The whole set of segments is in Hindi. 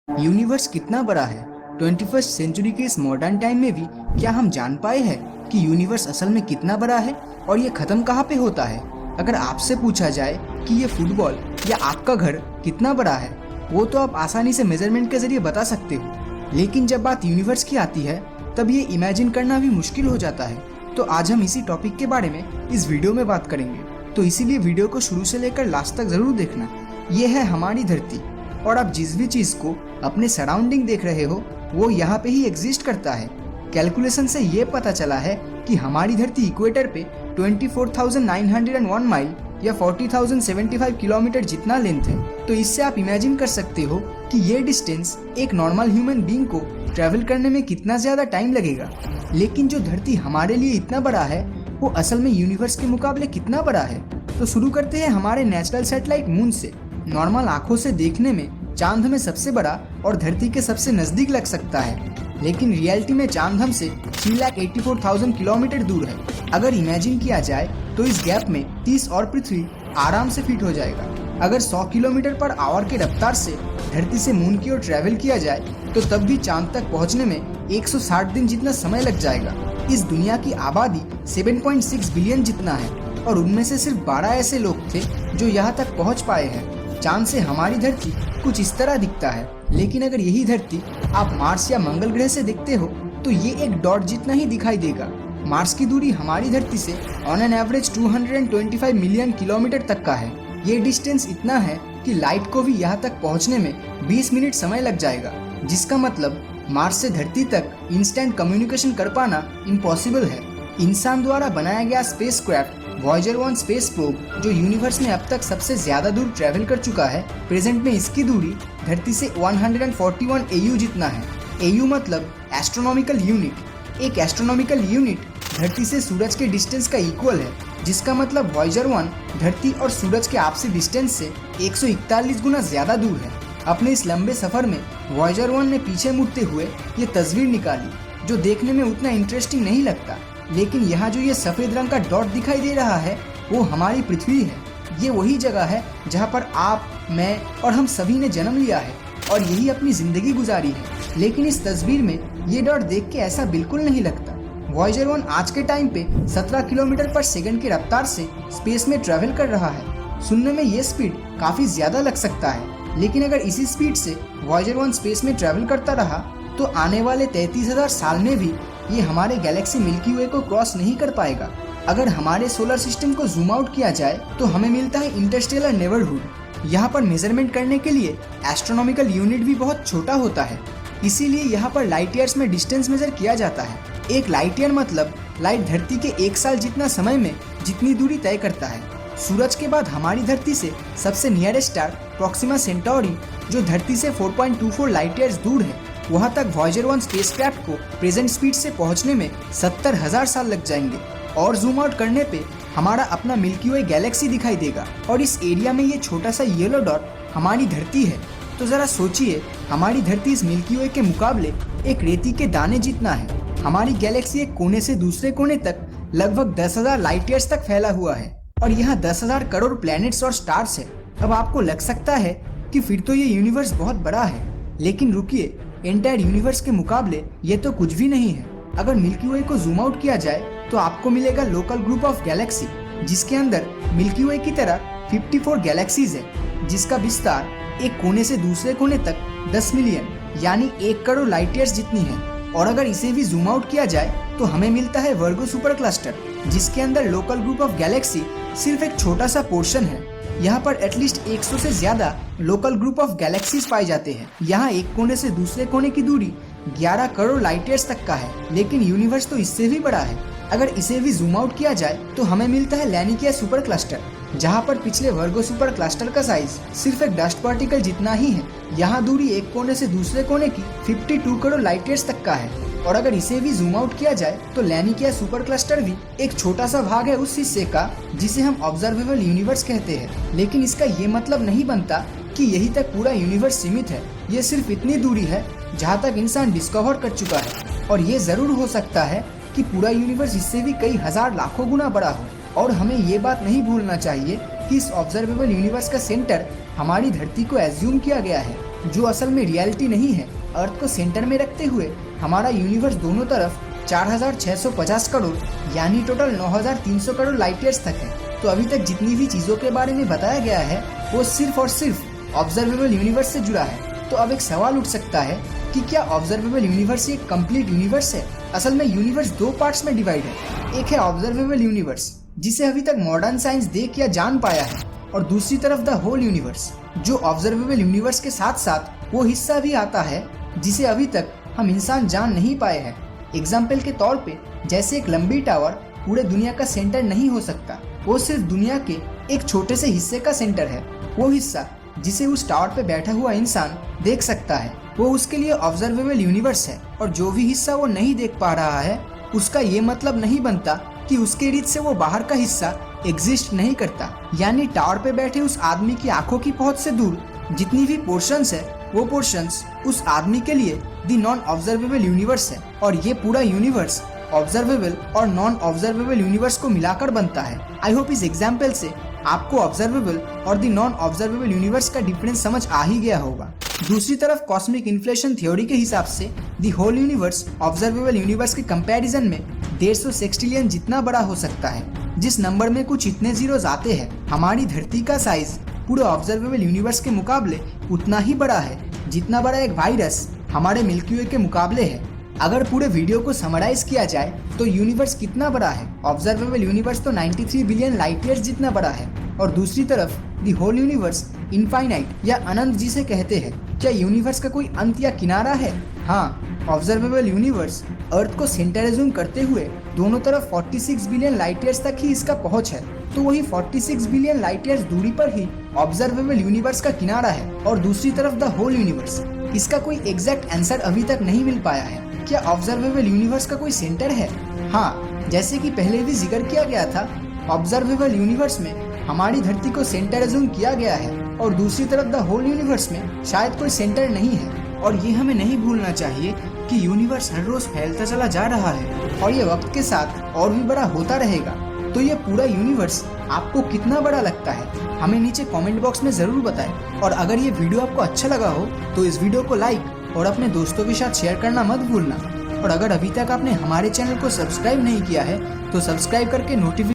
यूनिवर्स कितना बड़ा है? 21st सेंचुरी के इस मॉडर्न टाइम में भी क्या हम जान पाए हैं कि यूनिवर्स असल में कितना बड़ा है और ये खत्म कहाँ पे होता है? अगर आपसे पूछा जाए कि ये फुटबॉल या आपका घर कितना बड़ा है, वो तो आप आसानी से मेजरमेंट के जरिए बता सकते हो, लेकिन जब बात यूनिवर्स की आती है तब ये इमेजिन करना भी मुश्किल हो जाता है। तो आज हम इसी टॉपिक के बारे में इस वीडियो में बात करेंगे, तो इसीलिए वीडियो को शुरू से लेकर लास्ट तक जरूर देखना। ये है हमारी धरती, और आप जिस भी चीज को अपने सराउंडिंग देख रहे हो वो यहाँ पे ही एग्जिस्ट करता है। कैलकुलेशन से ये पता चला है कि हमारी धरती इक्वेटर पे 24,901 माइल या 40,075 किलोमीटर जितना लेंथ है। तो इससे आप इमेजिन कर सकते हो कि ये डिस्टेंस एक नॉर्मल ह्यूमन बीइंग को ट्रैवल करने में कितना ज्यादा टाइम लगेगा। लेकिन जो धरती हमारे लिए इतना बड़ा है वो असल में यूनिवर्स के मुकाबले कितना बड़ा है। तो शुरू करते हैं हमारे नेचुरल सैटेलाइट मून से। नॉर्मल आंखों से देखने में चांद हमें सबसे बड़ा और धरती के सबसे नजदीक लग सकता है, लेकिन रियलिटी में चांद हमसे 3,84,000 किलोमीटर दूर है। अगर इमेजिन किया जाए तो इस गैप में 30 और पृथ्वी आराम से फिट हो जाएगा। अगर 100 किलोमीटर पर आवर के रफ्तार से धरती से मून की ओर ट्रैवल किया जाए तो तब भी चांद तक पहुंचने में 160 दिन जितना समय लग जाएगा। इस दुनिया की आबादी 7.6 बिलियन जितना है और उनमें से सिर्फ 12 ऐसे लोग थे जो यहाँ तक पहुँच पाए हैं। चांद से हमारी धरती कुछ इस तरह दिखता है, लेकिन अगर यही धरती आप मार्स या मंगल ग्रह से देखते हो तो ये एक डॉट जितना ही दिखाई देगा। मार्स की दूरी हमारी धरती से on an average 225 million kilometre तक का है। ये डिस्टेंस इतना है कि लाइट को भी यहाँ तक पहुँचने में 20 मिनट समय लग जाएगा, जिसका मतलब मार्स से धरती तक इंस्टेंट कम्युनिकेशन कर पाना इम्पॉसिबल है। इंसान द्वारा बनाया गया स्पेसक्राफ्ट वॉयेजर 1 स्पेस प्रोब जो यूनिवर्स में अब तक सबसे ज्यादा दूर ट्रैवल कर चुका है, प्रेजेंट में इसकी दूरी धरती से 141 AU जितना है। AU मतलब एस्ट्रोनॉमिकल यूनिट। एक एस्ट्रोनॉमिकल यूनिट धरती से सूरज के डिस्टेंस का इक्वल है, जिसका मतलब वॉयेजर 1 धरती और सूरज के आपसी डिस्टेंस से 141 गुना ज्यादा दूर है। अपने इस लंबे सफर में वॉयेजर 1 ने पीछे मुड़ते हुए ये तस्वीर निकाली, जो देखने में उतना इंटरेस्टिंग नहीं लगता, लेकिन यहाँ जो ये सफेद रंग का डॉट दिखाई दे रहा है वो हमारी पृथ्वी है। ये वही जगह है जहाँ पर आप, मैं और हम सभी ने जन्म लिया है और यही अपनी जिंदगी गुजारी है। लेकिन इस तस्वीर में ये डॉट देख के ऐसा बिल्कुल नहीं लगता। वॉयेजर 1 आज के टाइम पे 17 किलोमीटर पर सेकंड की रफ्तार से स्पेस में ट्रेवल कर रहा है। सुनने में ये स्पीड काफी ज्यादा लग सकता है, लेकिन अगर इसी स्पीड से वॉयेजर 1 स्पेस में ट्रेवल करता रहा तो आने वाले 33,000 साल में भी ये हमारे गैलेक्सी मिल्की वे को क्रॉस नहीं कर पाएगा। अगर हमारे सोलर सिस्टम को जूम आउट किया जाए तो हमें मिलता है इंटरस्टेलर नेबरहुड। यहाँ पर मेजरमेंट करने के लिए एस्ट्रोनॉमिकल यूनिट भी बहुत छोटा होता है, इसीलिए यहाँ पर लाइट ईयर्स में डिस्टेंस मेजर किया जाता है। एक लाइट ईयर मतलब लाइट धरती के 1 साल जितना समय में जितनी दूरी तय करता है। सूरज के बाद हमारी धरती से सबसे नियरेस्ट स्टार प्रोक्सिमा सेंटोरी, जो धरती से 4.24 लाइट ईयर्स दूर है, वहाँ तक वॉयेजर 1 स्पेसक्राफ्ट को प्रेजेंट स्पीड से पहुँचने में 70,000 साल लग जाएंगे। और जूम आउट करने पे हमारा अपना मिल्की वे गैलेक्सी दिखाई देगा, और इस एरिया में ये छोटा सा येलो डॉट हमारी धरती है। तो जरा सोचिए, हमारी धरती इस मिल्की वे के मुकाबले एक रेती के दाने जितना है। हमारी गैलेक्सी एक कोने से दूसरे कोने तक लगभग 10,000 लाइट ईयर्स तक फैला हुआ है, और यहाँ 10,000 करोड़ प्लैनेट्स और स्टार्स है। अब आपको लग सकता है कि फिर तो ये यूनिवर्स बहुत बड़ा है, लेकिन रुकिए, एंटायर यूनिवर्स के मुकाबले ये तो कुछ भी नहीं है। अगर मिल्की वे को जूम आउट किया जाए तो आपको मिलेगा लोकल ग्रुप ऑफ गैलेक्सी, जिसके अंदर मिल्की वे की तरह 54 गैलेक्सीज है, जिसका विस्तार एक कोने से दूसरे कोने तक 10 मिलियन यानी 1 करोड़ लाइट ईयर्स जितनी है। और अगर इसे भी जूम आउट किया जाए तो हमें मिलता है वर्गो सुपर क्लस्टर, जिसके अंदर लोकल ग्रुप ऑफ गैलेक्सी सिर्फ एक छोटा सा पोर्शन है। यहाँ पर एटलीस्ट 100 से ज्यादा लोकल ग्रुप ऑफ गैलेक्सीज पाए जाते हैं। यहाँ एक कोने से दूसरे कोने की दूरी 11 करोड़ लाइट ईयर्स तक का है, लेकिन यूनिवर्स तो इससे भी बड़ा है। अगर इसे भी जूम आउट किया जाए तो हमें मिलता है लैनिकिया सुपर क्लस्टर, जहाँ पर पिछले वर्गो सुपर क्लस्टर का साइज सिर्फ एक डस्ट पार्टिकल जितना ही है। यहाँ दूरी एक कोने से दूसरे कोने की 52 करोड़ लाइट ईयर्स तक का है। और अगर इसे भी जूम आउट किया जाए तो लैनिकिया सुपर क्लस्टर भी एक छोटा सा भाग है उस हिस्से का जिसे हम ऑब्जर्वेबल यूनिवर्स कहते हैं। लेकिन इसका ये मतलब नहीं बनता कि यही तक पूरा यूनिवर्स सीमित है। ये सिर्फ इतनी दूरी है जहाँ तक इंसान डिस्कवर कर चुका है, और ये जरूर हो सकता है कि पूरा यूनिवर्स इससे भी कई हजार लाखों गुना बड़ा हो। और हमें ये बात नहीं भूलना चाहिए कि इस ऑब्जर्वेबल यूनिवर्स का सेंटर हमारी धरती को एज्यूम किया गया है। जो असल में रियलिटी नहीं है। अर्थ को सेंटर में रखते हुए हमारा यूनिवर्स दोनों तरफ 4650 करोड़ यानी टोटल 9300 करोड़ लाइट ईयर्स तक है। तो अभी तक जितनी भी चीजों के बारे में बताया गया है वो सिर्फ और सिर्फ ऑब्जर्वेबल यूनिवर्स से जुड़ा है। तो अब एक सवाल उठ सकता है कि क्या ऑब्जर्वेबल यूनिवर्स एक कंप्लीट यूनिवर्स है? असल में यूनिवर्स दो पार्ट्स में डिवाइड है। एक है ऑब्जर्वेबल यूनिवर्स जिसे अभी तक मॉडर्न साइंस देख या जान पाया है, और दूसरी तरफ द होल यूनिवर्स जो ऑब्जर्वेबल यूनिवर्स के साथ साथ वो हिस्सा भी आता है जिसे अभी तक हम इंसान जान नहीं पाए हैं। एग्जाम्पल के तौर पे जैसे एक लंबी टावर पूरे दुनिया का सेंटर नहीं हो सकता, वो सिर्फ दुनिया के एक छोटे से हिस्से का सेंटर है। वो हिस्सा जिसे उस टावर पे बैठा हुआ इंसान देख सकता है वो उसके लिए ऑब्जर्वेबल यूनिवर्स है, और जो भी हिस्सा वो नहीं देख पा रहा है उसका ये मतलब नहीं बनता कि उसके इर्द से वो बाहर का हिस्सा एग्जिस्ट नहीं करता। यानी टावर पे बैठे उस आदमी की आंखों की पहुंच से दूर जितनी भी पोर्शंस है वो पोर्शंस उस आदमी के लिए दी नॉन ऑब्जर्वेबल यूनिवर्स है, और ये पूरा यूनिवर्स ऑब्जर्वेबल और नॉन ऑब्जर्वेबल यूनिवर्स को मिलाकर बनता है। आई होप इस एग्जाम्पल से आपको ऑब्जर्वेबल और दी नॉन ऑब्जर्वेबल यूनिवर्स का डिफरेंस समझ आ ही गया होगा। दूसरी तरफ कॉस्मिक इन्फ्लेशन थ्योरी के हिसाब से the whole universe observable universe के कंपैरिजन में 150 सेक्सटिलियन जितना बड़ा हो सकता है। जिस नंबर में कुछ इतने जीरोस आते हैं, हमारी धरती का साइज पूरे ऑब्जर्वेबल यूनिवर्स के मुकाबले उतना ही बड़ा है जितना बड़ा एक वायरस हमारे मिल्की वे के मुकाबले है। अगर पूरे वीडियो को समराइज किया जाए तो यूनिवर्स कितना बड़ा है? ऑब्जर्वेबल यूनिवर्स तो 93 बिलियन लाइट ईयर्स जितना बड़ा है, और दूसरी तरफ दी होल यूनिवर्स इनफाइनाइट या अनंत जिसे कहते हैं। क्या यूनिवर्स का कोई अंत या किनारा है? हाँ, ऑब्जर्वेबल यूनिवर्स अर्थ को सेंटर एज्यूम करते हुए दोनों तरफ 46 बिलियन लाइट ईयर्स तक ही इसका पहुंच है। तो वही 46 बिलियन लाइट ईयर्स दूरी पर ही ऑब्जर्वेबल यूनिवर्स का किनारा है, और दूसरी तरफ द होल यूनिवर्स। इसका कोई एग्जैक्ट आंसर अभी तक नहीं मिल पाया है। क्या ऑब्जर्वेबल यूनिवर्स का कोई सेंटर है? हाँ, जैसे कि पहले भी जिक्र किया गया था, ऑब्जर्वेबल यूनिवर्स में हमारी धरती को सेंटर एज्यूम किया गया है, और दूसरी तरफ द होल यूनिवर्स में शायद कोई सेंटर नहीं है। और ये हमें नहीं भूलना चाहिए कि यूनिवर्स हर रोज फैलता चला जा रहा है, और ये वक्त के साथ और भी बड़ा होता रहेगा। तो ये पूरा यूनिवर्स आपको कितना बड़ा लगता है? हमें नीचे कमेंट बॉक्स में जरूर बताएं। और अगर ये वीडियो आपको अच्छा लगा हो तो इस वीडियो को लाइक और अपने दोस्तों के साथ शेयर करना मत भूलना। और अगर अभी तक आपने हमारे चैनल को सब्सक्राइब नहीं किया है तो सब्सक्राइब करके notification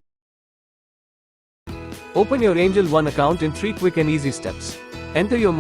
Open your Angel One account in 3 quick and easy steps. Enter your